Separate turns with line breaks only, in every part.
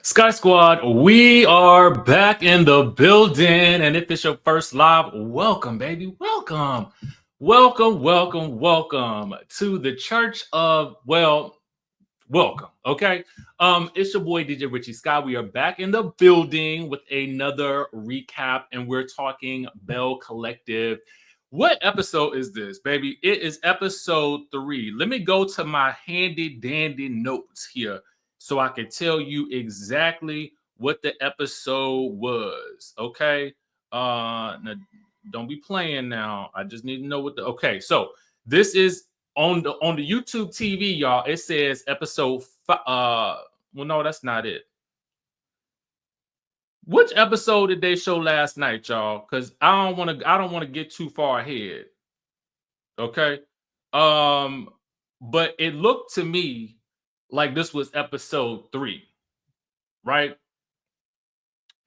Sky Squad, we are back in the building. And if it's your first live, welcome, baby. Welcome. Welcome to the Church of, welcome. Okay. It's your boy DJ Richie Skye. We are back in the building with another recap, and we're talking Belle Collective. What episode is this, baby? It is episode 3. Let me go to my handy dandy notes here so I can tell you exactly what the episode was. Okay. Now, don't be playing now. I just need to know what the okay. So this is on the YouTube TV, y'all. It says episode well, no, that's not it. Which episode did they show last night, y'all? Because I don't want to get too far ahead. Okay. But it looked to me like this was episode 3, right?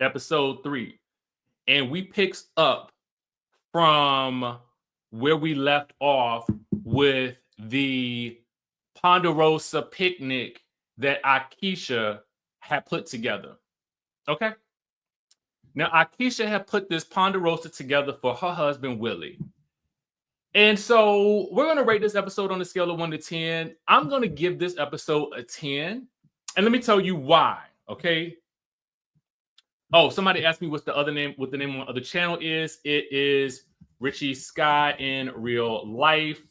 Episode 3. And we picked up from where we left off with the Ponderosa picnic that AIKISHA had put together. Okay. Now, AIKISHA had put this Ponderosa together for her husband, Willie. And so we're going to rate this episode on a scale of 1 to 10. I'm going to give this episode a 10. And let me tell you why. Okay. Oh, somebody asked me what the name of the channel is. It is Richie Skye in real life.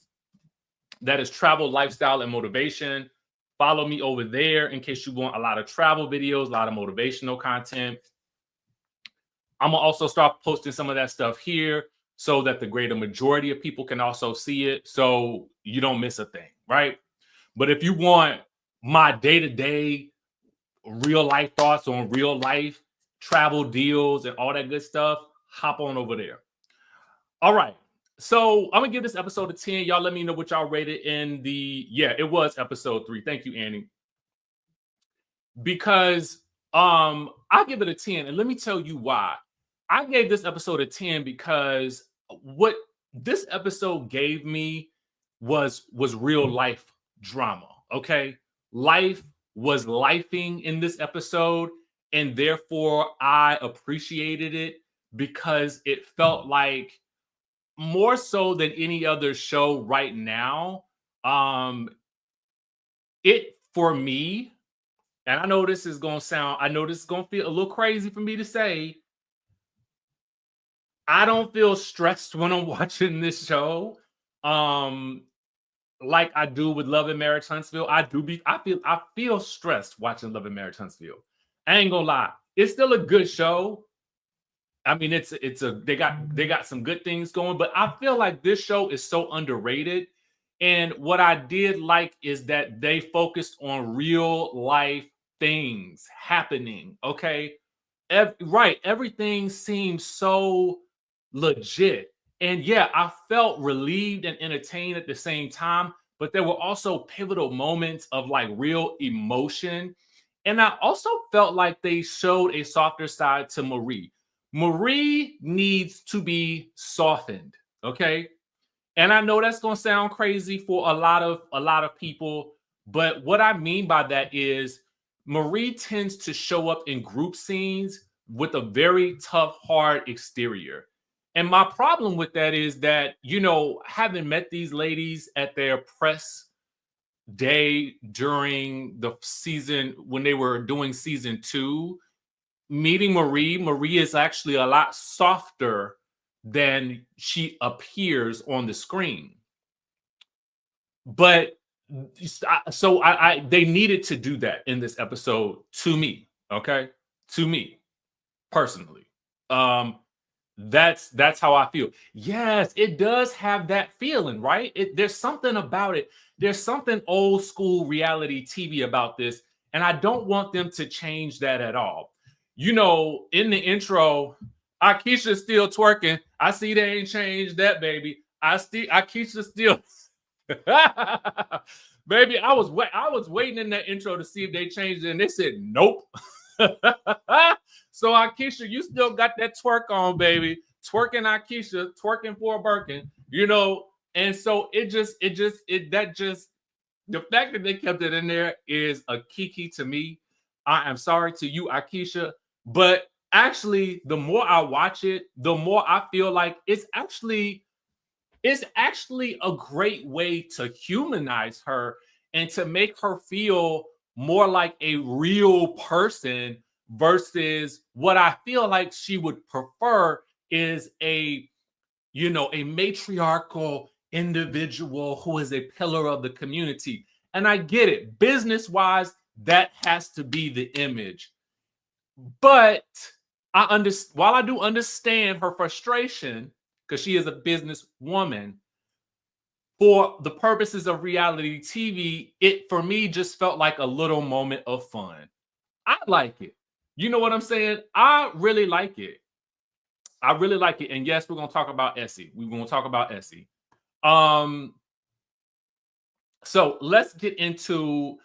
That is travel, lifestyle, and motivation. Follow me over there in case you want a lot of travel videos, a lot of motivational content. I'm going to also start posting some of that stuff here so that the greater majority of people can also see it so you don't miss a thing, right? But if you want my day-to-day real life thoughts on real life travel deals and all that good stuff, hop on over there. All right. So I'm going to give this episode a 10. Y'all let me know what y'all rated in it was episode 3. Thank you, Annie. Because I'll give it a 10. And let me tell you why. I gave this episode a 10 because what this episode gave me was real life drama. Okay. Life was lifing in this episode. And therefore I appreciated it because it felt like more so than any other show right now. It for me, and I know this is going to feel a little crazy for me to say, I don't feel stressed when I'm watching this show. Like I do with Love and Marriage Huntsville. I feel stressed watching Love and Marriage Huntsville. I ain't gonna lie. It's still a good show. I mean, they got some good things going, but I feel like this show is so underrated. And what I did like is that they focused on real life things happening. Okay. Everything seems so legit. And yeah, I felt relieved and entertained at the same time, but there were also pivotal moments of like real emotion. And I also felt like they showed a softer side to Marie. Marie needs to be softened, okay? And I know that's going to sound crazy for a lot of people, but what I mean by that is Marie tends to show up in group scenes with a very tough, hard exterior. And my problem with that is that, having met these ladies at their press day during the season when they were doing season 2, meeting Marie is actually a lot softer than she appears on the screen. But so they needed to do that in this episode to me, okay? To me personally. That's how I feel. Yes, it does have that feeling, right? There's something about it. There's something old school reality TV about this, and I don't want them to change that at all. In the intro, AIKISHA's still twerking. I see they ain't changed that, baby. AIKISHA still. Baby, I was waiting in that intro to see if they changed it, and they said nope. So AIKISHA, you still got that twerk on, baby. Twerking AIKISHA, twerking for a Birkin, and so the fact that they kept it in there is a kiki to me. I am sorry to you, AIKISHA. But actually, the more I watch it, the more I feel like it's actually a great way to humanize her and to make her feel more like a real person versus what I feel like she would prefer is a matriarchal individual who is a pillar of the community. And I get it. Business-wise, that has to be the image. But while I do understand her frustration, because she is a businesswoman, for the purposes of reality TV, it for me just felt like a little moment of fun. I like it. You know what I'm saying? I really like it. I really like it. And yes, we're going to talk about Essie. We're going to talk about Essie. So let's get into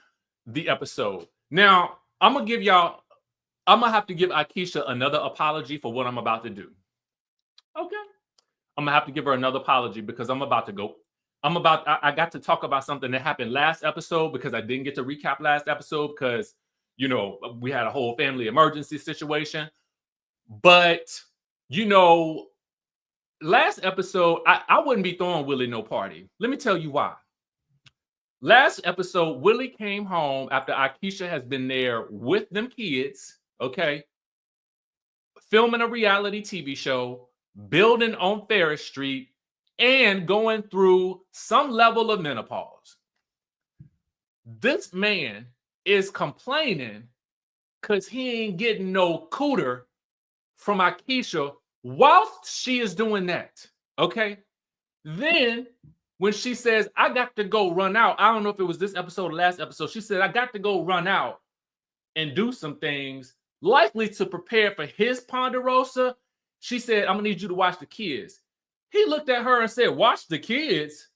the episode. Now, I'm going to have to give AIKISHA another apology for what I'm about to do. Okay. I'm going to have to give her another apology because I got to talk about something that happened last episode because I didn't get to recap last episode because, we had a whole family emergency situation. But, last episode, I wouldn't be throwing Willie no party. Let me tell you why. Last episode, Willie came home after AIKISHA has been there with them kids, okay, filming a reality TV show, building on Ferris Street, and going through some level of menopause. This man is complaining because he ain't getting no cooter from AIKISHA whilst she is doing that, okay? Then when she says, I got to go run out, I don't know if it was this episode or last episode, she said, I got to go run out and do some things, likely to prepare for his Ponderosa. She said, I'm going to need you to watch the kids. He looked at her and said, watch the kids?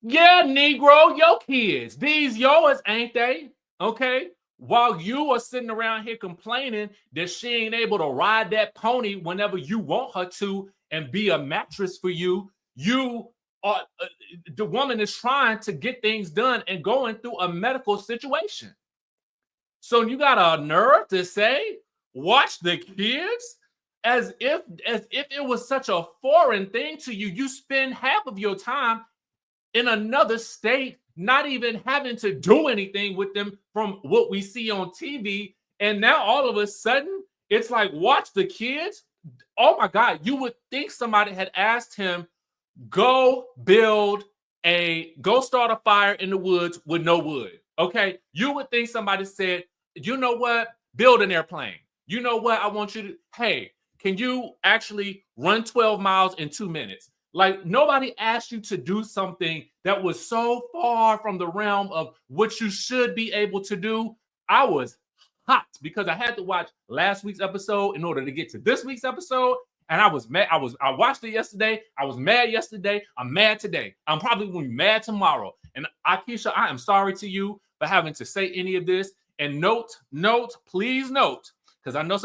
Yeah, Negro, your kids. These yours, ain't they? Okay? While you are sitting around here complaining that she ain't able to ride that pony whenever you want her to and be a mattress for you, the woman is trying to get things done and going through a medical situation. So you got a nerve to say, watch the kids? As if it was such a foreign thing to you. You spend half of your time in another state, not even having to do anything with them from what we see on TV. And now all of a sudden, it's like, watch the kids? Oh my God, you would think somebody had asked him, go start a fire in the woods with no wood. Okay. You would think somebody said, you know what? Build an airplane. You know what? I want you to, hey, can you actually run 12 miles in 2 minutes? Like, nobody asked you to do something that was so far from the realm of what you should be able to do. I was hot because I had to watch last week's episode in order to get to this week's episode. And I was mad. I watched it yesterday. I was mad yesterday. I'm mad today. I'm probably going to be mad tomorrow. And AIKISHA, I am sorry to you for having to say any of this. And please note, because I know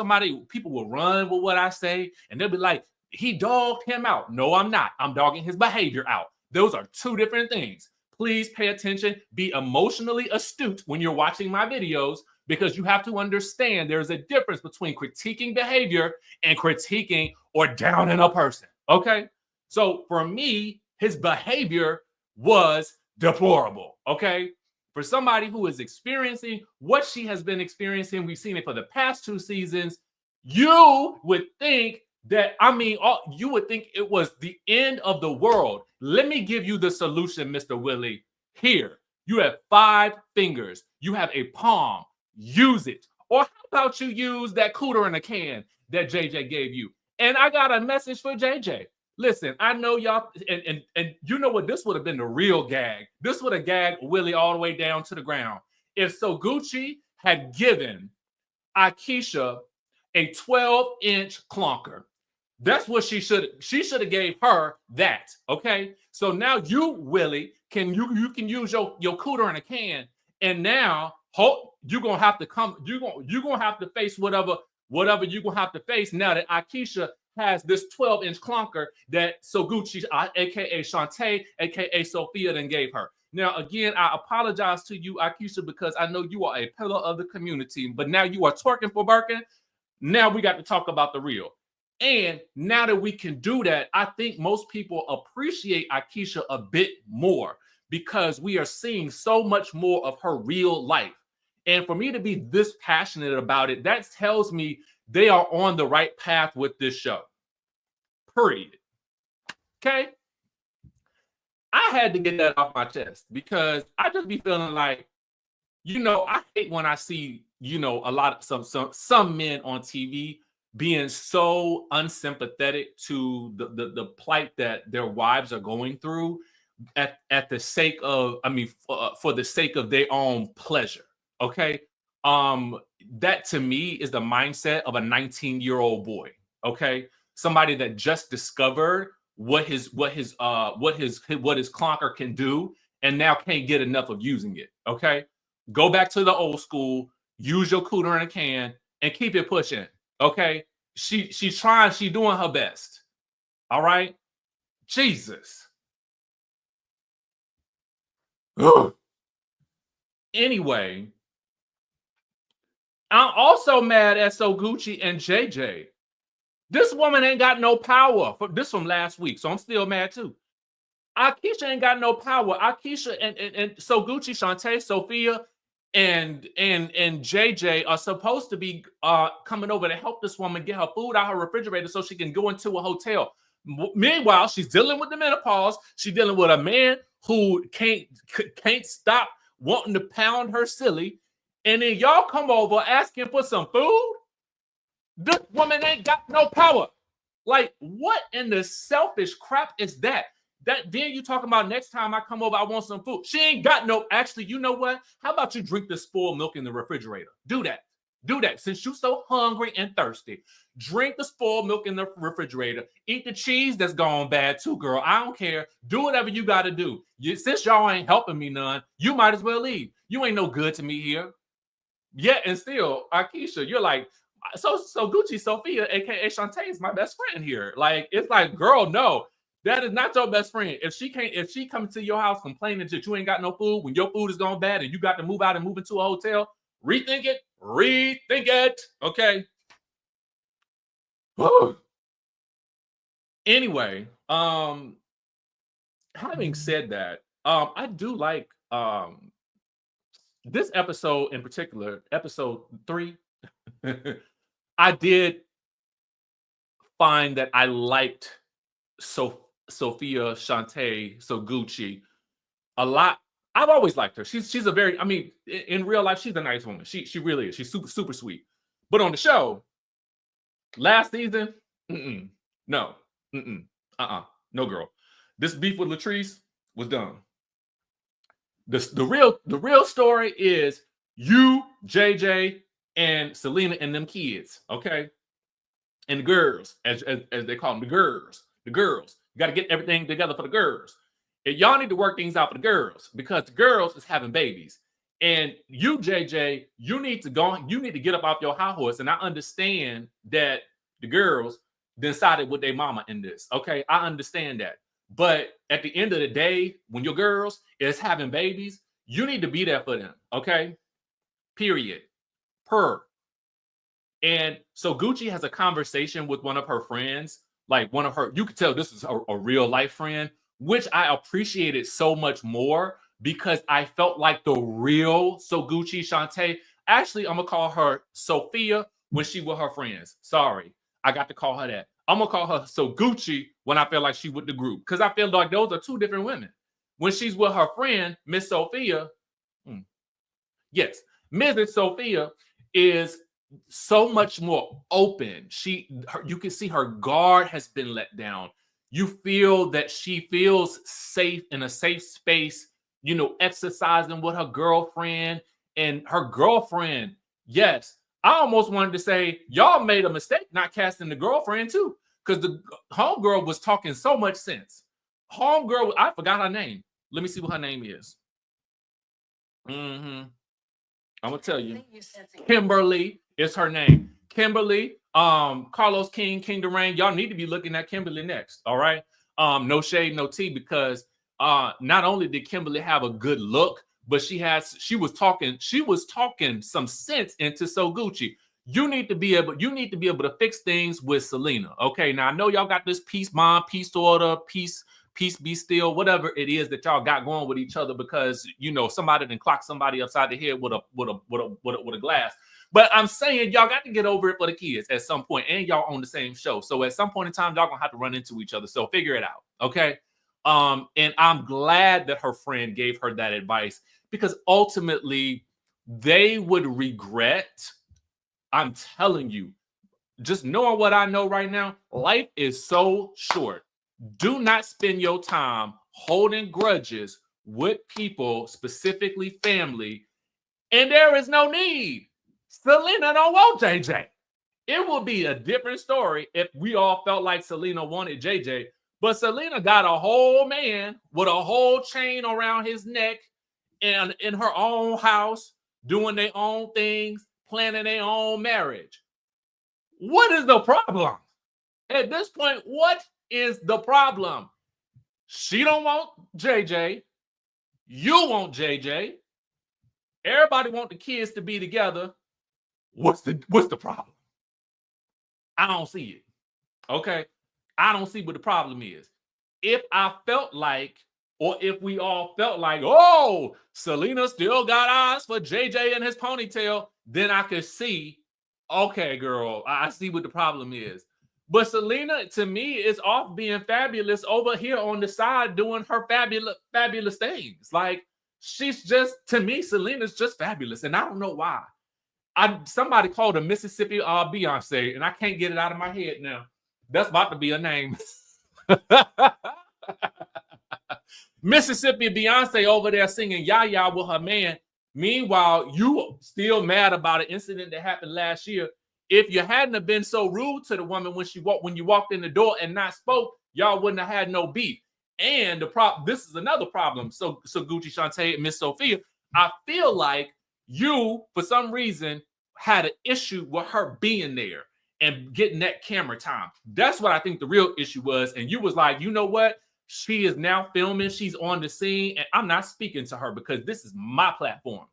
people will run with what I say and they'll be like, he dogged him out. No, I'm not. I'm dogging his behavior out. Those are two different things. Please pay attention. Be emotionally astute when you're watching my videos because you have to understand there's a difference between critiquing behavior and critiquing or downing a person. Okay? So for me, his behavior was deplorable. Okay? For somebody who is experiencing what she has been experiencing, we've seen it for the past 2 seasons, you would think you would think it was the end of the world. Let me give you the solution, Mr. Willie. Here, you have 5 fingers. You have a palm. Use it. Or how about you use that cooter in a can that JJ gave you? And I got a message for JJ. Listen, I know y'all, and you know what? This would have been the real gag. This would have gagged Willie all the way down to the ground. If Soguchi had given AIKISHA a 12-inch clunker, that's what she should have gave her that. Okay. So now you, Willie, you can use your cooter in a can, and now you're gonna have to face whatever you're gonna have to face now that AIKISHA has this 12-inch clunker that Soguchi, aka Shantae, aka Sophia, then gave her. Now, again, I apologize to you, AIKISHA, because I know you are a pillar of the community, but now you are twerking for Birkin. Now we got to talk about the real. And now that we can do that, I think most people appreciate AIKISHA a bit more because we are seeing so much more of her real life. And for me to be this passionate about it, that tells me they are on the right path with this show. Period. Okay? I had to get that off my chest because I just be feeling like, I hate when I see, a lot of some men on TV being so unsympathetic to the plight that their wives are going through at the sake of, for the sake of their own pleasure. Okay. That to me is the mindset of a 19-year-old boy. Okay. Somebody that just discovered what his clonker can do and now can't get enough of using it. Okay. Go back to the old school, use your cooter in a can and keep it pushing. Okay. She's trying, she's doing her best. All right. Jesus. Anyway, I'm also mad at So Gucci and JJ. This woman ain't got no power. This from last week, so I'm still mad too. AIKISHA ain't got no power. AIKISHA and So Gucci, Shantae, Sophia, and JJ are supposed to be coming over to help this woman get her food out her refrigerator so she can go into a hotel. Meanwhile, she's dealing with the menopause. She's dealing with a man who can't stop wanting to pound her silly. And then y'all come over asking for some food? This woman ain't got no power. Like, what in the selfish crap is that? That then you talking about next time I come over, I want some food. She ain't got no, actually, you know what? How about you drink the spoiled milk in the refrigerator? Do that. Do that. Since you're so hungry and thirsty, drink the spoiled milk in the refrigerator. Eat the cheese that's gone bad too, girl. I don't care. Do whatever you got to do. Since y'all ain't helping me none, you might as well leave. You ain't no good to me here. Yeah, and still, AIKISHA, you're like, so Gucci, Sophia, aka Shantae, is my best friend here. Like, it's like, girl, no, that is not your best friend. If she comes to your house complaining that you ain't got no food when your food is gone bad and you got to move out and move into a hotel, rethink it. Okay. Anyway, having said that, I do like this episode in particular, episode 3. I did find that I liked Sophia, Shantae, So Gucci a lot. I've always liked her. She's a very, in real life, she's a nice woman. She really is. She's super, super sweet. But on the show, last season, no, no girl. This beef with Latrice was done. The real story is you, JJ, and Selena and them kids, okay? And the girls, as they call them, the girls. You got to get everything together for the girls. And y'all need to work things out for the girls because the girls is having babies. And you, JJ, you need to get up off your high horse. And I understand that the girls decided with their mama in this, okay? I understand that. But at the end of the day, when your girls is having babies, you need to be there for them, okay? Period. And so Gucci has a conversation with one of her friends, like you could tell this is a real life friend, which I appreciated so much more because I felt like the real So Gucci, Shantae. Actually, I'm gonna call her Sophia when she with her friends. Sorry, I got to call her that. I'm gonna call her So Gucci when I feel like she with the group because I feel like those are two different women. When she's with her friend, Miss Sophia, yes, Mrs. Sophia is so much more open. You can see her guard has been let down. You feel that she feels safe in a safe space, exercising with her girlfriend. And her girlfriend, yes, I almost wanted to say, y'all made a mistake not casting the girlfriend too, because the homegirl was talking so much sense. Homegirl, I forgot her name. Let me see what her name is. I'm gonna tell you. Kimberly is her name. Kimberly, Carlos King Durang. Y'all need to be looking at Kimberly next. All right. No shade, no tea, because not only did Kimberly have a good look, but she was talking some sense into So Gucci. You need to be able to fix things with Selena. Okay. Now I know y'all got this peace bond, peace order, peace be still, whatever it is that y'all got going with each other, because somebody didn't clock somebody upside the head with a glass. But I'm saying y'all got to get over it for the kids at some point, and y'all on the same show. So at some point in time, y'all gonna have to run into each other. So figure it out. Okay. And I'm glad that her friend gave her that advice, because ultimately they would regret. I'm telling you, just knowing what I know right now, life is so short. Do not spend your time holding grudges with people, specifically family, and there is no need. Selena don't want JJ. It would be a different story if we all felt like Selena wanted JJ, but Selena got a whole man with a whole chain around his neck and in her own house, doing their own things, planning their own marriage. What is the problem? At this point, what is the problem? She don't want JJ. You want JJ. Everybody want the kids to be together. What's the problem? I don't see it. Okay. I don't see what the problem is. If I felt like, or if we all felt like, oh, Selena still got eyes for JJ and his ponytail, then I could see, okay, girl, I see what the problem is. But Selena, to me, is off being fabulous over here on the side doing her fabulous things. Like, she's just, to me, Selena's just fabulous. And I don't know why. Somebody called her Mississippi Beyonce, and I can't get it out of my head now. That's about to be a name. Mississippi Beyonce over there singing Yaya with her man. Meanwhile, you still mad about an incident that happened last year. If you hadn't have been so rude to the woman when you walked in the door and not spoke, y'all wouldn't have had no beef. And this is another problem. So Gucci, Shantae, and Miss Sophia, I feel like you, for some reason, had an issue with her being there and getting that camera time. That's what I think the real issue was. And you was like, you know what? She is now filming. She's on the scene. And I'm not speaking to her because this is my platform.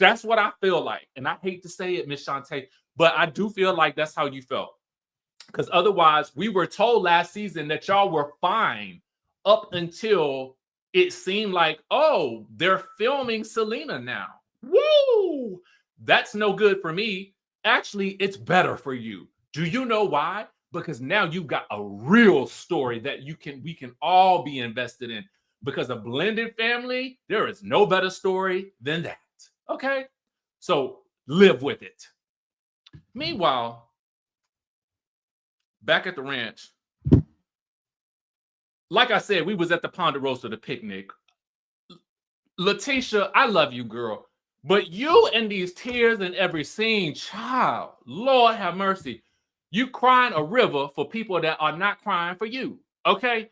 That's what I feel like. And I hate to say it, Miss Shantae, but I do feel like that's how you felt. Because otherwise, we were told last season that y'all were fine up until it seemed like, oh, they're filming Selena now. Woo! That's no good for me. Actually, it's better for you. Do you know why? Because now you've got a real story that we can all be invested in. Because a blended family, there is no better story than that. Okay? So live with it. Meanwhile, back at the ranch, like I said, we was at the Ponderosa, the picnic. Latisha, I love you, girl. But you and these tears in every scene, child, Lord have mercy. You crying a river for people that are not crying for you. Okay?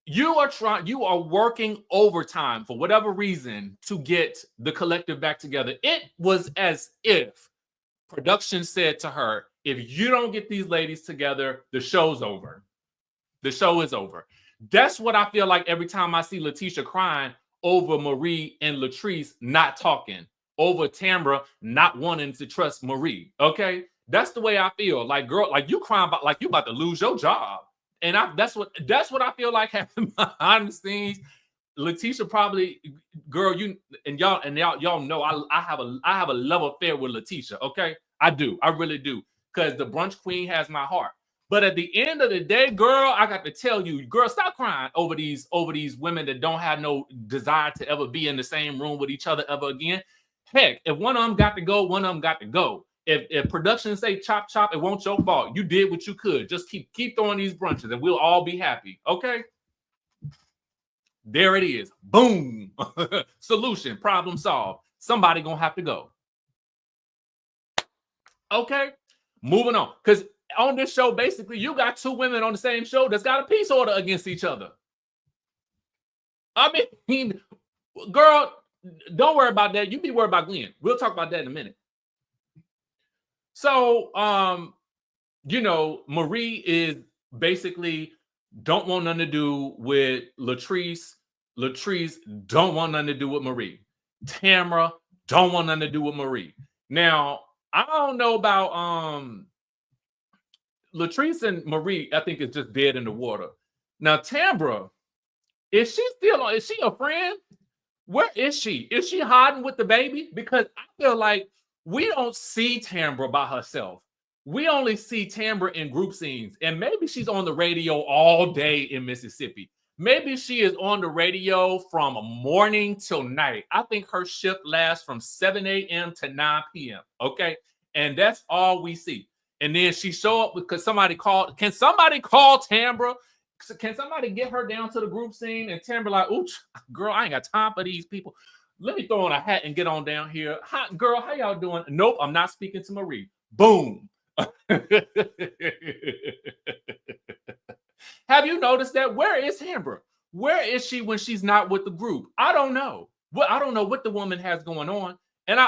You are working overtime for whatever reason to get the collective back together. It was as if production said to her, if you don't get these ladies together, the show's over. The show is over. That's what I feel like every time I see Latisha crying over Marie and Latrice not talking, over Tamra not wanting to trust Marie. Okay? That's the way I feel. Like, girl, like you crying about like you about to lose your job. And that's what I feel like happened behind the scenes. Latisha probably, girl, y'all know I have a love affair with Latisha. Okay, I do, I really do, because the brunch queen has my heart. But at the end of the day, girl, I got to tell you, girl, stop crying over these women that don't have no desire to ever be in the same room with each other ever again. Heck, if one of them got to go, one of them got to go. If production say chop chop, it won't your fault. You did what you could. Just keep throwing these brunches and we'll all be happy. Okay? There it is. Boom. Solution. Problem solved. Somebody gonna have to go. Okay? Moving on. Because on this show, basically, you got two women on the same show that's got a peace order against each other. I mean, girl, don't worry about that. You be worried about Glenn. We'll talk about that in a minute. So, Marie is basically don't want nothing to do with Latrice Latrice don't want nothing to do with Marie. Tamra don't want nothing to do with Marie. Now, I don't know about Latrice and Marie, I think it's just dead in the water. Now, Tamra, is she a friend? Where is she? Is she hiding with the baby? Because I feel like we don't see Tamra by herself. We only see Tamra in group scenes. And maybe she's on the radio all day in Mississippi. Maybe she is on the radio from morning till night. I think her shift lasts from 7 a.m. to 9 p.m. Okay. And that's all we see. And then she show up because somebody called. Can somebody call Tamra? Can somebody get her down to the group scene? And Tamra like, ooh, girl, I ain't got time for these people. Let me throw on a hat and get on down here. Hi, girl, how y'all doing? Nope, I'm not speaking to Marie. Boom. Have you noticed that? Where is Tamra? Where is she when she's not with the group? I don't know. Well, I don't know what the woman has going on. And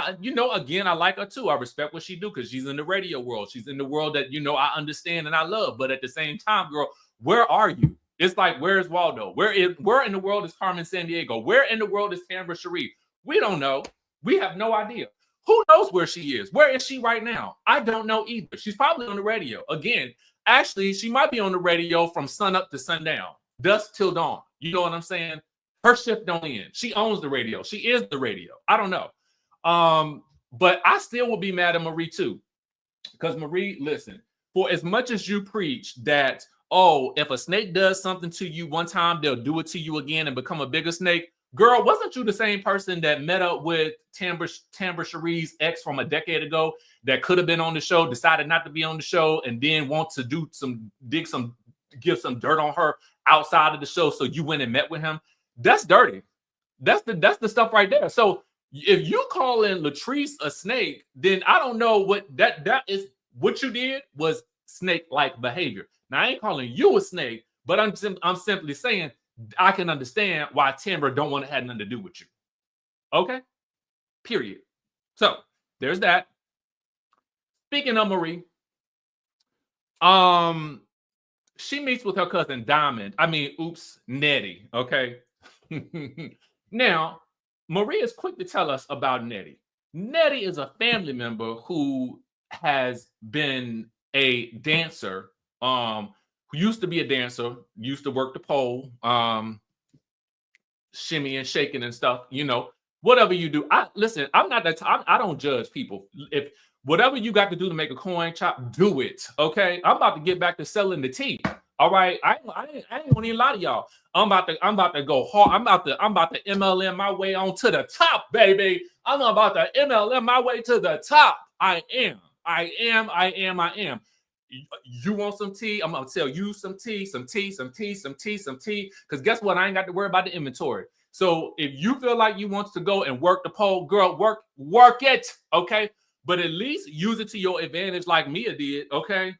again, I like her too. I respect what she do because she's in the radio world. She's in the world that, I understand and I love. But at the same time, girl, where are you? It's like, where's Waldo? Where in the world is Carmen Sandiego? Where in the world is Tamra Sharif? We don't know. We have no idea. Who knows where she is? Where is she right now? I don't know either. She's probably on the radio. Again, actually, she might be on the radio from sun up to sundown, dusk till dawn. You know what I'm saying? Her shift don't end. She owns the radio. She is the radio. I don't know. But I still will be mad at Marie too. Because Marie, listen, for as much as you preach that, oh, if a snake does something to you one time, they'll do it to you again and become a bigger snake. Girl, wasn't you the same person that met up with Tamra Sharif's ex from a decade ago that could have been on the show, decided not to be on the show, and then want to give some dirt on her outside of the show, so you went and met with him? That's dirty. That's the stuff right there. So if you calling Latrice a snake, then I don't know what that is. What you did was snake-like behavior. Now I ain't calling you a snake, but I'm simply saying I can understand why Tamra don't want to have nothing to do with you. Okay? Period. So there's that. Speaking of Marie, she meets with her cousin Netti. Okay. Now, Marie is quick to tell us about Netti. Netti is a family member who has been a dancer, who used to be a dancer, used to work the pole, shimmy and shaking and stuff, whatever you do. I'm not that I don't judge people. If whatever you got to do to make a coin chop, do it. Okay. I'm about to get back to selling the tea. All right. I ain't gonna need a lot of y'all. I'm about to go hard. I'm about to MLM my way on to the top, baby. I'm about to MLM my way to the top. I am. You want some tea? I'm gonna tell you some tea. Because guess what? I ain't got to worry about the inventory. So if you feel like you want to go and work the pole, girl, work it, okay? But at least use it to your advantage, like Mia did, okay?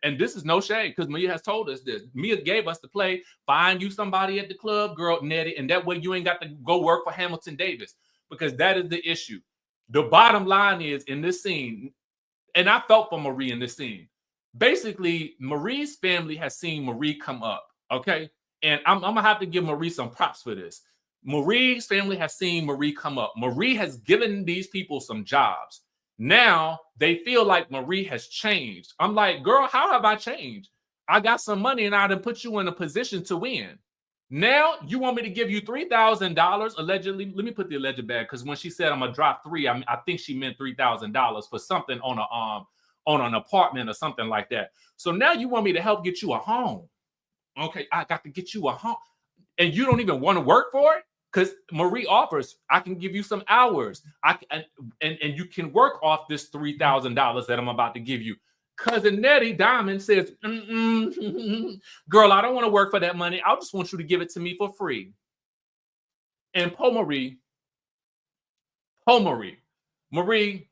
And this is no shade because Mia has told us this. Mia gave us the play. Find you somebody at the club, girl, Netti, and that way you ain't got to go work for Hamilton Davis, because that is the issue. The bottom line is, in this scene, and I felt for Marie in this scene, basically, Marie's family has seen Marie come up, okay? And I'm going to have to give Marie some props for this. Marie's family has seen Marie come up. Marie has given these people some jobs. Now, they feel like Marie has changed. I'm like, girl, how have I changed? I got some money and I done put you in a position to win. Now, you want me to give you $3,000 allegedly? Let me put the alleged back, because when she said I'm going to drop $3,000, I think she meant $3,000 for something on an apartment or something like that. So now you want me to help get you a home. Okay, I got to get you a home. And you don't even want to work for it? Because Marie offers, I can give you some hours. And you can work off this $3,000 that I'm about to give you. Cousin Netti Diamond says, girl, I don't want to work for that money. I just want you to give it to me for free. And Marie,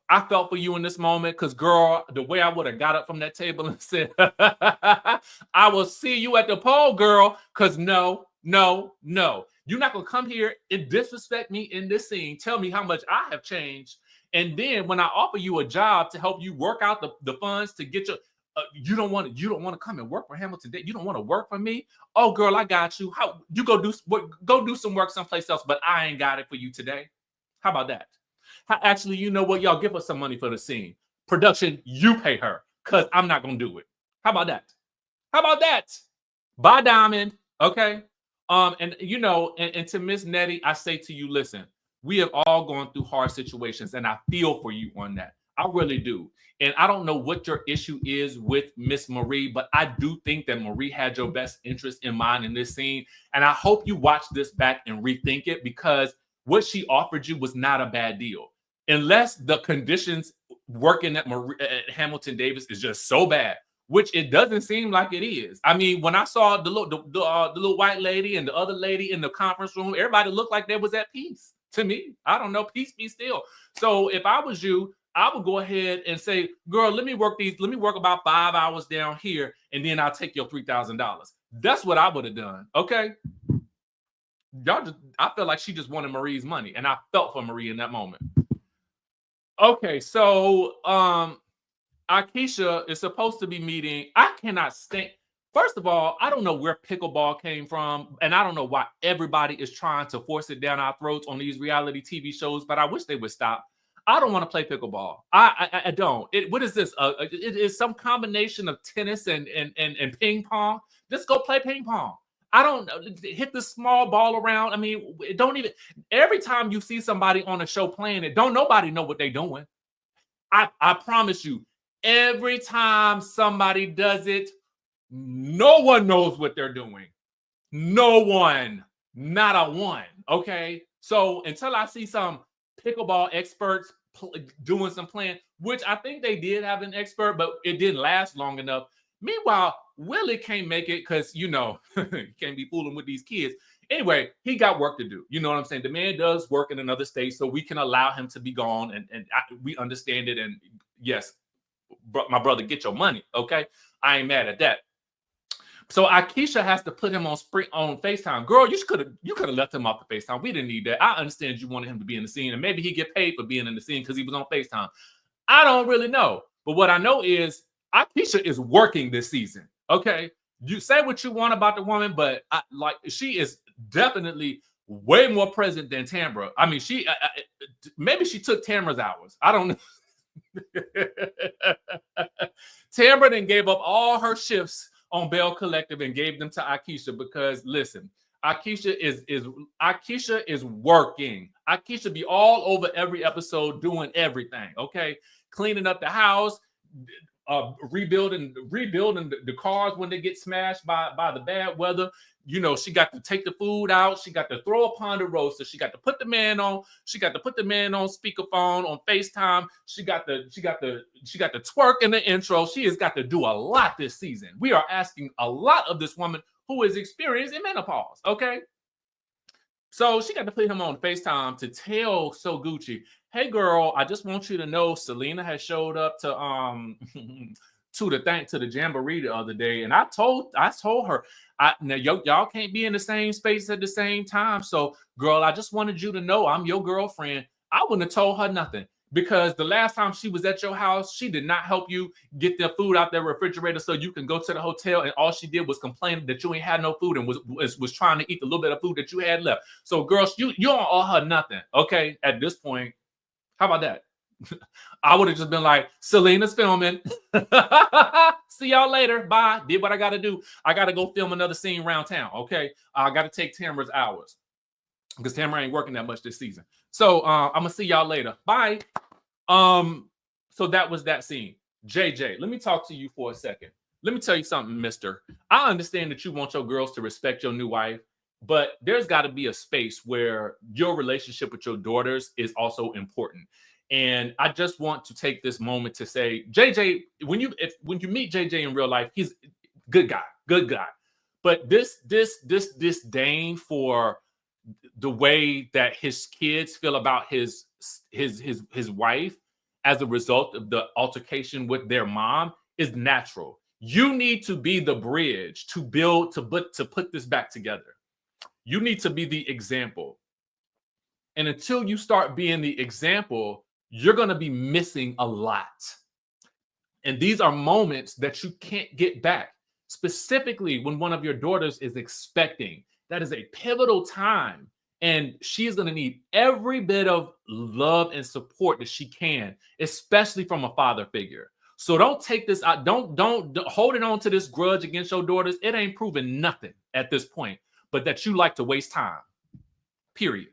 I felt for you in this moment, because, girl, the way I would have got up from that table and said, I will see you at the pole, girl, because no. You're not going to come here and disrespect me in this scene, tell me how much I have changed, and then when I offer you a job to help you work out the funds to get you don't want to come and work for Hamilton Day. You don't want to work for me. Oh, girl, I got you. How you go do some work someplace else, but I ain't got it for you today. How about that? Actually, you know what? Y'all give us some money for the scene. Production, you pay her, because I'm not gonna do it. How about that? How about that? Bye, Diamond. Okay. And you know, and to Miss Netti, I say to you, listen, we have all gone through hard situations, and I feel for you on that. I really do. And I don't know what your issue is with Miss Marie, but I do think that Marie had your best interest in mind in this scene. And I hope you watch this back and rethink it, because what she offered you was not a bad deal. Unless the conditions working at Hamilton Davis is just so bad, which it doesn't seem like it is. I mean, when I saw the little white lady and the other lady in the conference room, everybody looked like they was at peace. To me, I don't know, peace be still. So if I was you, I would go ahead and say, girl, let me work about 5 hours down here, and then I'll take your $3,000. That's what I would have done. Okay. I felt like she just wanted Marie's money, and I felt for Marie in that moment. Okay, so AIKISHA is supposed to be meeting. I cannot stand. First of all, I don't know where pickleball came from, and I don't know why everybody is trying to force it down our throats on these reality TV shows, but I wish they would stop. I don't want to play pickleball. I don't. What is this? It is some combination of tennis and ping pong. Just go play ping pong. I don't hit the small ball around. I mean, don't even. Every time you see somebody on a show playing it, don't nobody know what they're doing. I promise you, every time somebody does it, no one knows what they're doing. No one, not a one. Okay, so until I see some pickleball experts doing some playing, which I think they did have an expert, but it didn't last long enough. Meanwhile, Willie can't make it because, you know, you can't be fooling with these kids. Anyway, he got work to do. You know what I'm saying? The man does work in another state, so we can allow him to be gone, and we understand it. And yes, my brother, get your money, okay? I ain't mad at that. So AIKISHA has to put him on FaceTime. Girl, you could have left him off the FaceTime. We didn't need that. I understand you wanted him to be in the scene, and maybe he get paid for being in the scene because he was on FaceTime. I don't really know. But what I know is AIKISHA is working this season. Okay. You say what you want about the woman, but she is definitely way more present than Tamra. I mean, maybe she took Tamra's hours. I don't know. Tamra then gave up all her shifts on Belle Collective and gave them to AIKISHA because, listen, AIKISHA is working. AIKISHA be all over every episode doing everything, okay? Cleaning up the house, rebuilding the cars when they get smashed by the bad weather. You know, she got to take the food out. She got to throw upon the roaster. She got to put the man on. She got to put the man on speakerphone, on FaceTime. She got to twerk in the intro. She has got to do a lot this season. We are asking a lot of this woman who is experienced in menopause. Okay. So she got to put him on FaceTime to tell So Gucci, hey girl, I just want you to know Selena has showed up to the jamboree the other day, and I told her, now y'all can't be in the same space at the same time. So, girl, I just wanted you to know I'm your girlfriend. I wouldn't have told her nothing because the last time she was at your house, she did not help you get the food out the refrigerator so you can go to the hotel, and all she did was complain that you ain't had no food and was trying to eat the little bit of food that you had left. So, girls, you don't owe her nothing. Okay, at this point, how about that? I would have just been like, Selena's filming. See y'all later. Bye. Did what I got to do. I got to go film another scene around town. Okay. I got to take Tamara's hours because Tamara ain't working that much this season. So I'm going to see y'all later. Bye. So that was that scene. JJ, let me talk to you for a second. Let me tell you something, mister. I understand that you want your girls to respect your new wife, but there's got to be a space where your relationship with your daughters is also important. And I just want to take this moment to say, JJ, when you meet JJ in real life, he's a good guy. But this disdain for the way that his kids feel about his wife as a result of the altercation with their mom is natural. You need to be the bridge to put this back together. You need to be the example. And until you start being the example, you're going to be missing a lot. And these are moments that you can't get back, specifically when one of your daughters is expecting. That is a pivotal time. And she is going to need every bit of love and support that she can, especially from a father figure. So don't take this out. Don't hold it on to this grudge against your daughters. It ain't proven nothing at this point, but that you like to waste time. Period.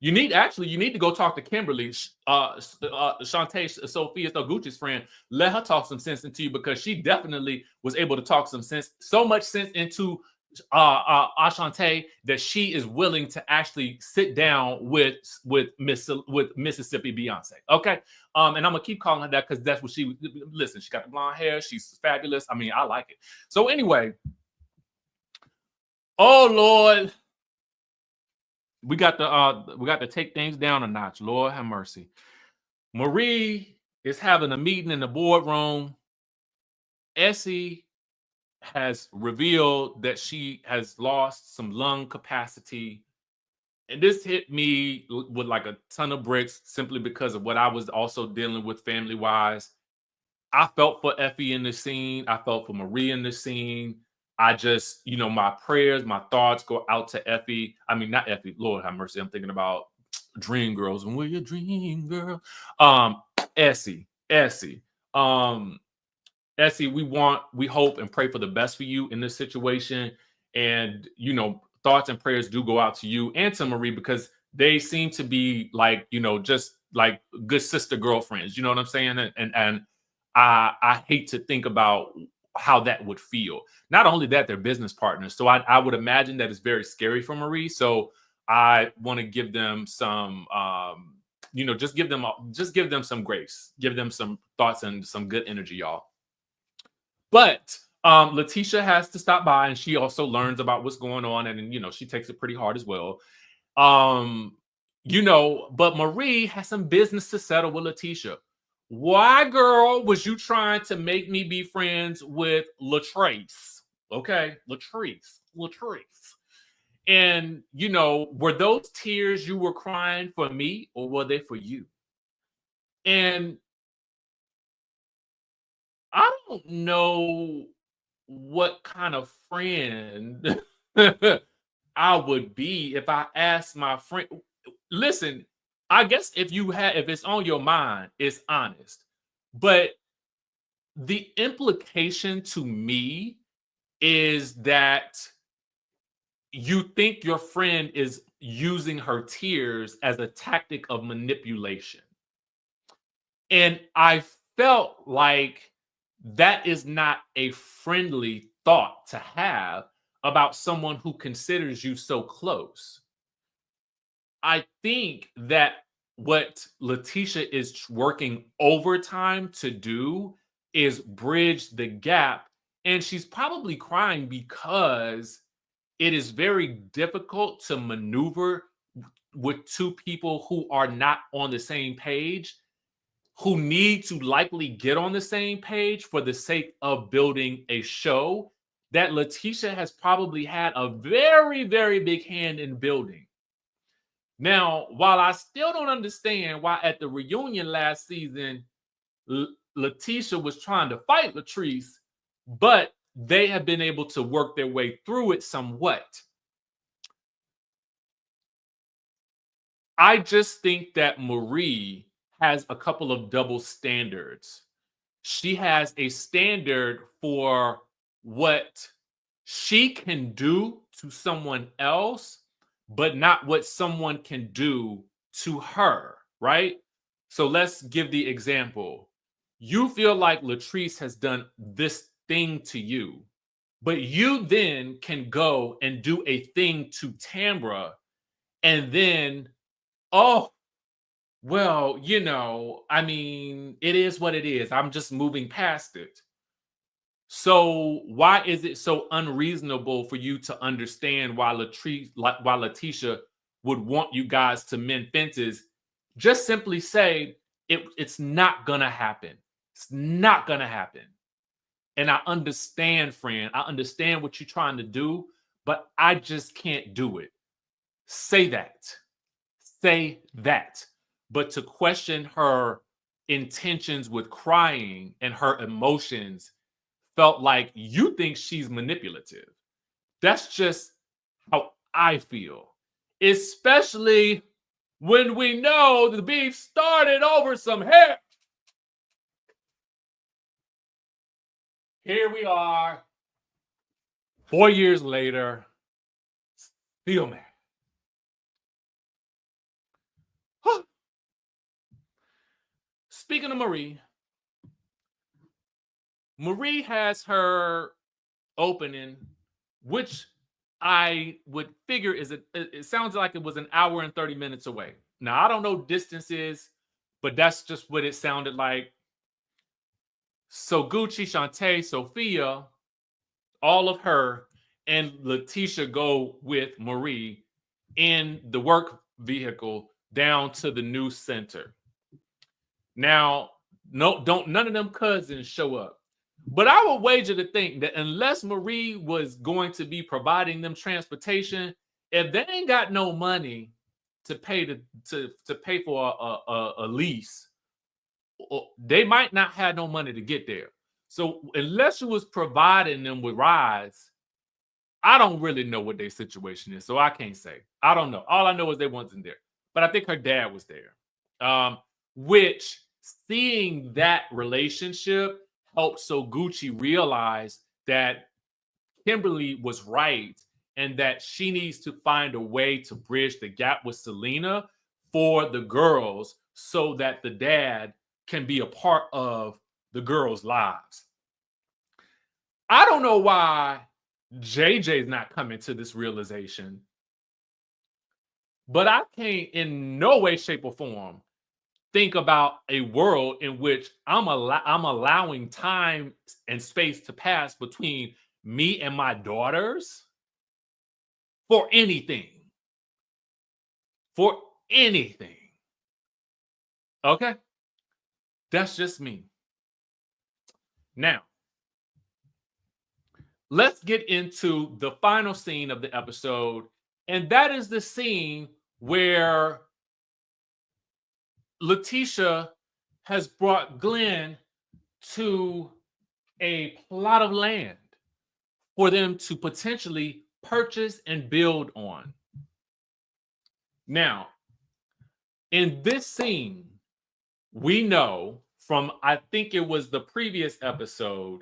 You need to go talk to Kimberly, Shantae, Sophia, Gucci's friend. Let her talk some sense into you, because she definitely was able to talk some sense, so much sense into Ashante, that she is willing to actually sit down with Mississippi Beyonce. Okay, and I'm gonna keep calling her that because that's what she. Listen, she got the blonde hair. She's fabulous. I mean, I like it. So anyway, oh Lord. We got to take things down a notch. Lord have mercy. Marie is having a meeting in the boardroom. Essie has revealed that she has lost some lung capacity. And this hit me with like a ton of bricks, simply because of what I was also dealing with family-wise. I felt for Effie in the scene. I felt for Marie in the scene. I just, my prayers, my thoughts go out to Effie. I mean, not Effie, Lord have mercy. I'm thinking about Dream Girls. When we're your dream girl. Essie. Essie, we hope and pray for the best for you in this situation. And, thoughts and prayers do go out to you and to Marie, because they seem to be like, just like good sister girlfriends. You know what I'm saying? And I hate to think about how that would feel. Not only that, they're business partners. So I would imagine that it's very scary for Marie. So I want to give them some, just give them some grace, give them some thoughts and some good energy, y'all. But Letitia has to stop by, and she also learns about what's going on. And, she takes it pretty hard as well. But Marie has some business to settle with Letitia. Why, girl, was you trying to make me be friends with Latrice? Okay, Latrice. And, were those tears you were crying for me, or were they for you? And I don't know what kind of friend I would be if I asked my friend. Listen, I guess if it's on your mind, it's honest. But the implication to me is that you think your friend is using her tears as a tactic of manipulation. And I felt like that is not a friendly thought to have about someone who considers you so close. I think that what Letitia is working overtime to do is bridge the gap. And she's probably crying because it is very difficult to maneuver with two people who are not on the same page, who need to likely get on the same page for the sake of building a show that Letitia has probably had a very, very big hand in building. Now, while I still don't understand why at the reunion last season, Letitia was trying to fight Latrice, but they have been able to work their way through it somewhat. I just think that Marie has a couple of double standards. She has a standard for what she can do to someone else, but not what someone can do to her, right? So let's give the example. You feel like Latrice has done this thing to you, but you then can go and do a thing to Tamra, and then, oh, well, I mean, it is what it is. I'm just moving past it. So why is it so unreasonable for you to understand why Letitia would want you guys to mend fences? Just simply say it's not gonna happen. It's not gonna happen. And I understand, friend. I understand what you're trying to do, but I just can't do it. Say that. Say that. But to question her intentions with crying and her emotions felt like you think she's manipulative. That's just how I feel, especially when we know the beef started over some hair. Here we are, 4 years later, still mad. Huh. Speaking of Marie has her opening, which I would figure it sounds like it was an hour and 30 minutes away. Now, I don't know distances, but that's just what it sounded like. So Gucci, Shantae, Sophia, all of her, and Latisha go with Marie in the work vehicle down to the new center. Now, none of them cousins show up. But I would wager to think that unless Marie was going to be providing them transportation, if they ain't got no money to pay to pay for a lease, they might not have no money to get there. So unless she was providing them with rides, I don't really know what their situation is. So I can't say. I don't know. All I know is they wasn't there. But I think her dad was there. Which seeing that relationship helped So Gucci realize that Kimberly was right and that she needs to find a way to bridge the gap with Selena for the girls so that the dad can be a part of the girls' lives. I don't know why JJ's not coming to this realization, but I can't in no way, shape, or form think about a world in which I'm allowing time and space to pass between me and my daughters for anything. For anything. Okay? That's just me. Now, let's get into the final scene of the episode, and that is the scene where Latisha has brought Glenn to a plot of land for them to potentially purchase and build on. Now, in this scene, we know from, I think it was the previous episode,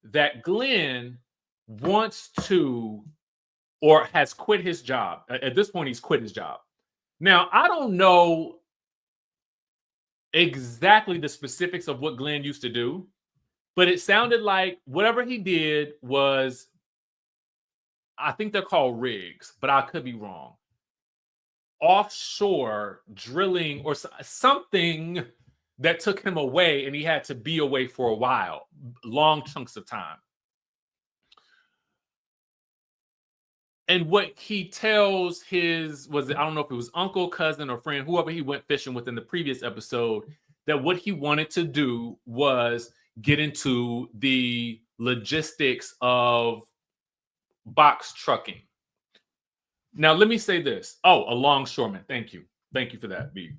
that Glenn wants to or has quit his job. At this point, he's quit his job. Now, I don't know exactly the specifics of what Glenn used to do, but it sounded like whatever he did was, I think they're called rigs, but I could be wrong. Offshore drilling or something that took him away, and he had to be away for a while, long chunks of time. And what he tells I don't know if it was uncle, cousin, or friend, whoever he went fishing with in the previous episode, that what he wanted to do was get into the logistics of box trucking. Now, let me say this. Oh, a longshoreman. Thank you. Thank you for that, B.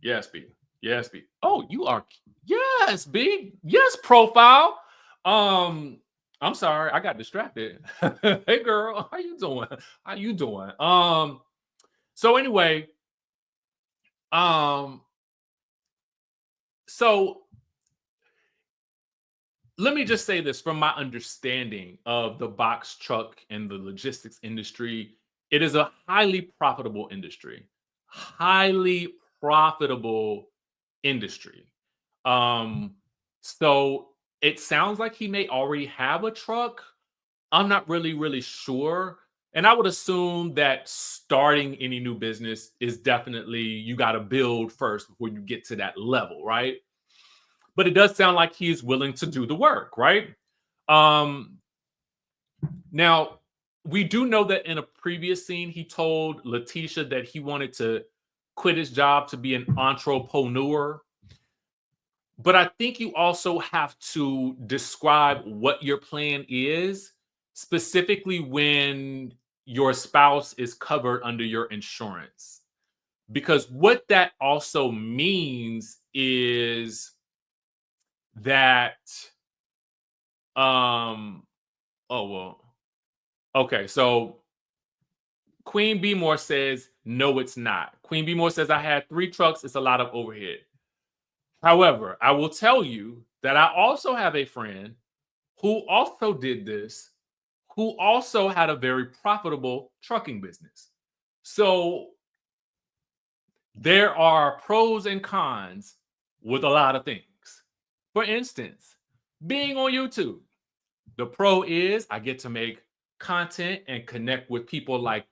Yes, B. Yes, B. Oh, you are. Yes, B. Yes, profile. I'm sorry, I got distracted. Hey, girl, how you doing? How you doing? So anyway, so let me just say this from my understanding of the box truck and the logistics industry. It is a highly profitable industry. Highly profitable industry. So it sounds like he may already have a truck. I'm not really sure. And I would assume that starting any new business is definitely, you got to build first before you get to that level, right? But it does sound like he's willing to do the work, right? Now, we do know that in a previous scene, he told Latisha that he wanted to quit his job to be an entrepreneur. But I think you also have to describe what your plan is, specifically when your spouse is covered under your insurance. Because what that also means is that oh well, okay, so Queen B More says no, it's not. Queen B More says I had 3 trucks, it's a lot of overhead. However, I will tell you that I also have a friend who also did this, who also had a very profitable trucking business. So there are pros and cons with a lot of things. For instance, being on YouTube, the pro is I get to make content and connect with people like,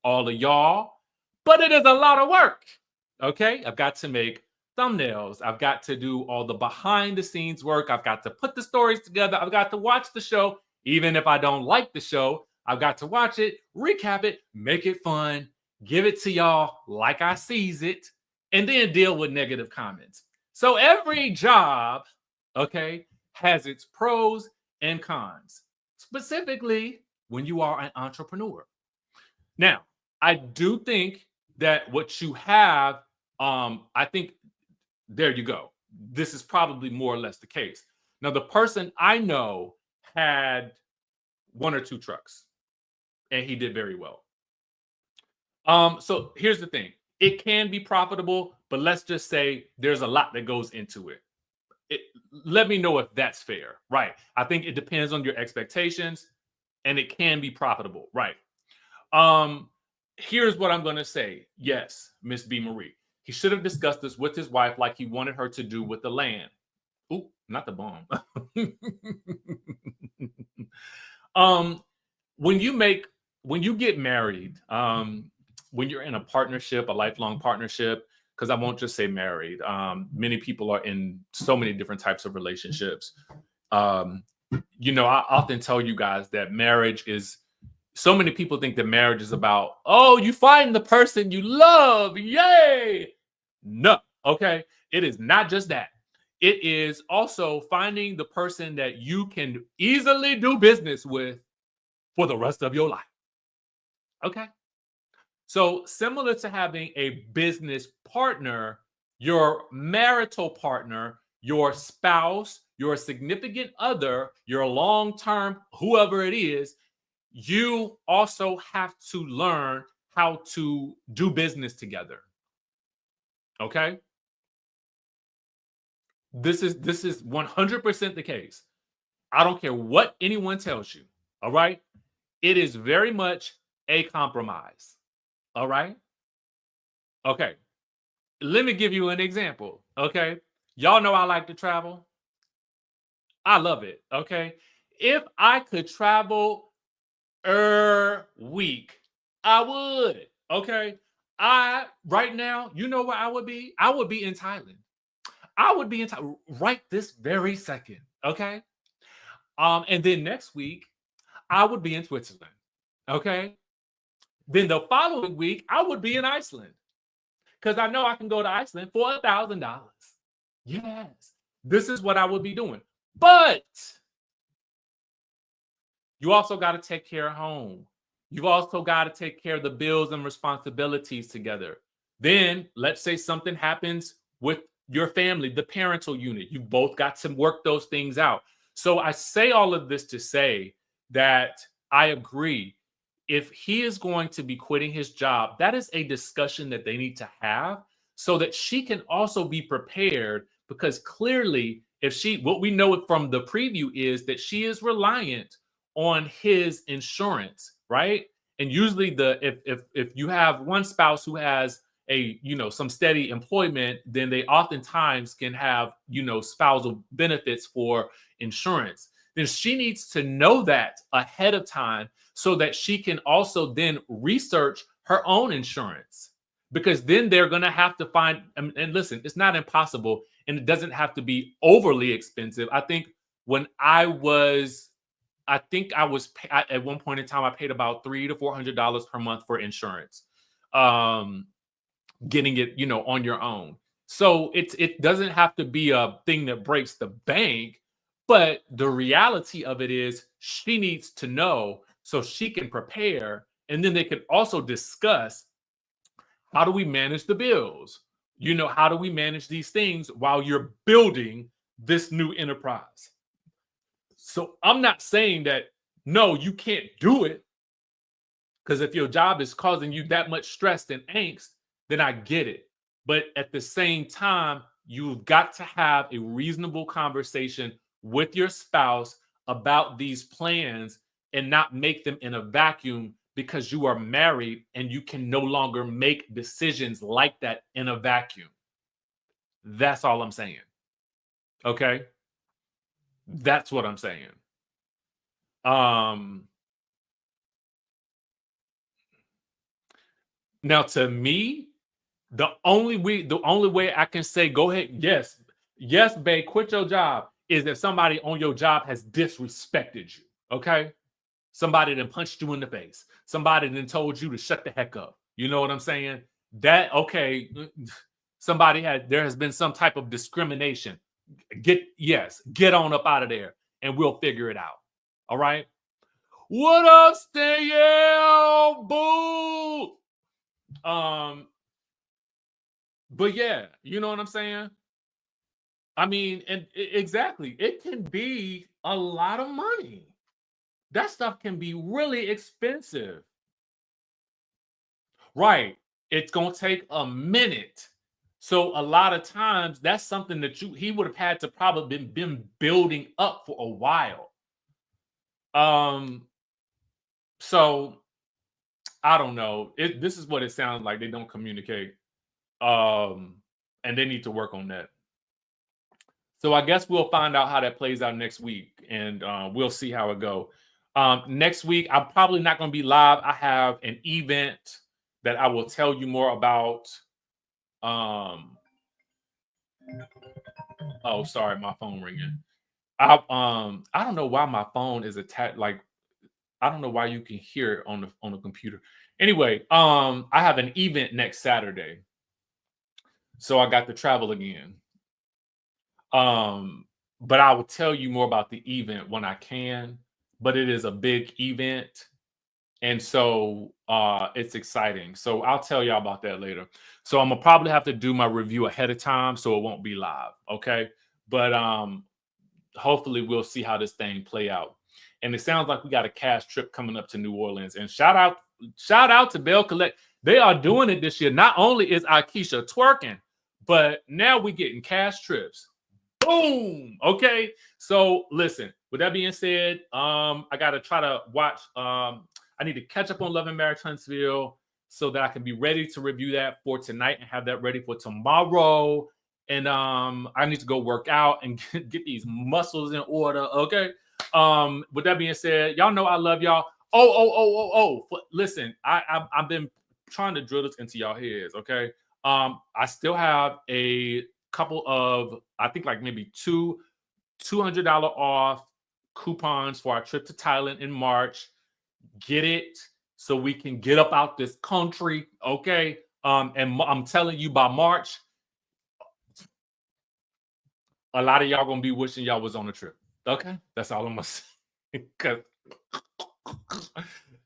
all of y'all, but it is a lot of work. Okay. I've got to make thumbnails. I've got to do all the behind the scenes work. I've got to put the stories together. I've got to watch the show. Even if I don't like the show, I've got to watch it, recap it, make it fun, give it to y'all like I sees it, and then deal with negative comments. So every job, okay, has its pros and cons, specifically when you are an entrepreneur. Now, I do think that what you have, I think there you go. This is probably more or less the case. Now, the person I know had 1 or 2 trucks, and he did very well. So here's the thing. It can be profitable, but let's just say there's a lot that goes into it. Let me know if that's fair, right? I think it depends on your expectations, and it can be profitable, right? Here's what I'm going to say. Yes, Miss B. Marie. He should have discussed this with his wife like he wanted her to do with the land. Ooh, not the bomb. When you get married, when you're in a partnership, a lifelong partnership, because I won't just say married. Many people are in so many different types of relationships. I often tell you guys that marriage is, so many people think that marriage is about, oh, you find the person you love. Yay. No. Okay. It is not just that. It is also finding the person that you can easily do business with for the rest of your life. Okay. So similar to having a business partner, your marital partner, your spouse, your significant other, your long-term, whoever it is, you also have to learn how to do business together. Okay? This is 100% the case. I don't care what anyone tells you. All right? It is very much a compromise. All right? Okay. Let me give you an example. Okay? Y'all know I like to travel. I love it. Okay? If I could travel week, I would. Okay? Right now, you know where I would be? I would be in Thailand. I would be in Thailand right this very second. Okay? And then next week, I would be in Switzerland. Okay? Then the following week, I would be in Iceland. Because I know I can go to Iceland for $1,000. Yes. This is what I would be doing. But you also got to take care of home. You've also got to take care of the bills and responsibilities together. Then let's say something happens with your family, the parental unit. You both got to work those things out. So I say all of this to say that I agree. If he is going to be quitting his job, that is a discussion that they need to have so that she can also be prepared, because clearly what we know from the preview is that she is reliant on his insurance, right? And usually if you have one spouse who has some steady employment, then they oftentimes can have spousal benefits for insurance. Then she needs to know that ahead of time so that she can also then research her own insurance, because then they're going to have to find, and listen, it's not impossible and it doesn't have to be overly expensive. I think at one point in time, I paid about $300 to $400 per month for insurance. Getting it, on your own. So it doesn't have to be a thing that breaks the bank, but the reality of it is she needs to know so she can prepare. And then they can also discuss, how do we manage the bills? How do we manage these things while you're building this new enterprise. So I'm not saying that, no, you can't do it. Because if your job is causing you that much stress and angst, then I get it. But at the same time, you've got to have a reasonable conversation with your spouse about these plans and not make them in a vacuum, because you are married and you can no longer make decisions like that in a vacuum. That's all I'm saying. Okay? That's what I'm saying. Now, to me, the only way I can say go ahead, yes, babe, quit your job, is if somebody on your job has disrespected you. Okay, somebody that punched you in the face, somebody that told you to shut the heck up. You know what I'm saying? That okay, there has been some type of discrimination. Get on up out of there, and we'll figure it out. All right. What up, Stayel? Boo. But yeah, you know what I'm saying? I mean, and exactly, it can be a lot of money. That stuff can be really expensive. Right. It's going to take a minute. So a lot of times that's something that he would have had to probably been building up for a while. So I don't know. This is what it sounds like. They don't communicate. And they need to work on that. So I guess we'll find out how that plays out next week, and we'll see how it go. Next week, I'm probably not going to be live. I have an event that I will tell you more about. Oh, sorry, my phone ringing. I don't know why my phone is attached. Like, I don't know why you can hear it on the computer. Anyway, I have an event next Saturday, so I got to travel again. But I will tell you more about the event when I can. But it is a big event, and so it's exciting. So I'll tell y'all about that later. So I'm gonna probably have to do my review ahead of time, so it won't be live. Okay, but hopefully we'll see how this thing play out. And it sounds like we got a cash trip coming up to New Orleans. And shout out to Belle Collect. They are doing it this year. Not only is AIKISHA twerking, but now we're getting cash trips. Boom. Okay. So listen, with that being said, I got to try to watch. I need to catch up on Love and Marriage Huntsville so that I can be ready to review that for tonight and have that ready for tomorrow. And I need to go work out and get these muscles in order. Okay. With that being said, y'all know I love y'all. Listen, I've been trying to drill this into y'all heads. Okay. I still have a couple of, I think like maybe $200 off coupons for our trip to Thailand in March. Get it so we can get up out this country. Okay. And I'm telling you, by March, a lot of y'all gonna be wishing y'all was on a trip. Okay, that's all I'm gonna say. Because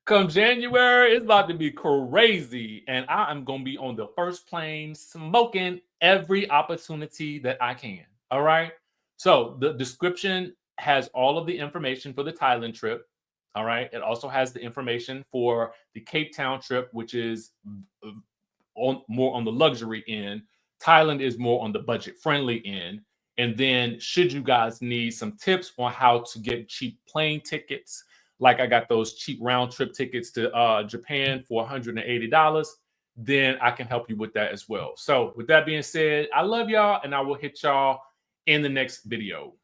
come January, it's about to be crazy, and I am gonna be on the first plane, smoking every opportunity that I can. All right. So the description has all of the information for the Thailand trip. All right. It also has the information for the Cape Town trip, which is more on the luxury end. Thailand is more on the budget-friendly end. And then should you guys need some tips on how to get cheap plane tickets, like I got those cheap round trip tickets to Japan for $180, then I can help you with that as well. So with that being said, I love y'all, and I will hit y'all in the next video.